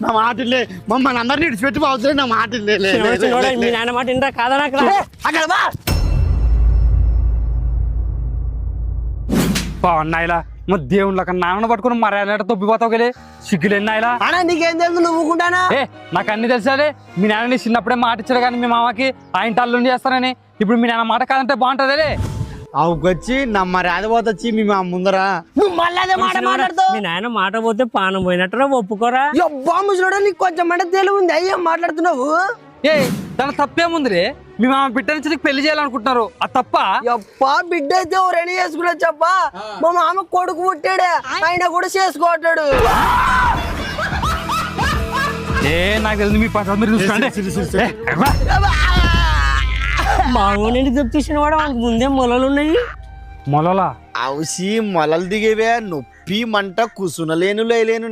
నా మాటలే మమ్మల్ని అందరినీ ఇడిచిపెట్టి పోతుంది నా మాటలే మీ నాన్న మాట ఇంటా కాదా అక్కడ నాయలా మరి దేవుళ్ళ నాన్న పట్టుకుని మర్యాద తొబ్బిపోతావు కదా సిగ్గులేని నాయలా అన్నా నీకేం తెలుసు నువ్వుకుంటానా నాకు అన్ని తెలుసాలే మీ నాన్నని చిన్నప్పుడే మాట ఇచ్చాడు కానీ మీ మామకి ఆయన తల్లు చేస్తానని ఇప్పుడు మీ నాన్న మాట కాదంటే బాగుంటది అవుకొచ్చి నా మర్యాద పోతొచ్చి మీ మా ముందరా నువ్వు మళ్ళీ అదే మాట మాట్లాడతావు మీ నాయన మాట పోతే పానం పోయినట్టురా ఒప్పుకోరా ముసలోడా నీకు కొంచెం అంటే తెలివి ఉంది అయ్యా మాట్లాడుతున్నావు దాని తప్పేముంది మీ మామ బిడ్డ నుంచి నీకు పెళ్లి చేయాలనుకుంటున్నారు అది తప్ప బిడ్డ అయితే ఎవరైనా చేసుకున్నా చెప్ప మా మామ కొడుకు పుట్టాడే ఆయన కూడా చేసుకోవట్లేడు నాకు తెలియదు మీ పద్ధతి మీరు చూసుకోండి మా ఊరిని తెప్పించిన వాడు మనకు ముందే మొలలు ఉన్నాయి మొలలా అవుసి మొలలు దిగేవే నొప్పి మంట కుసునలేను లేను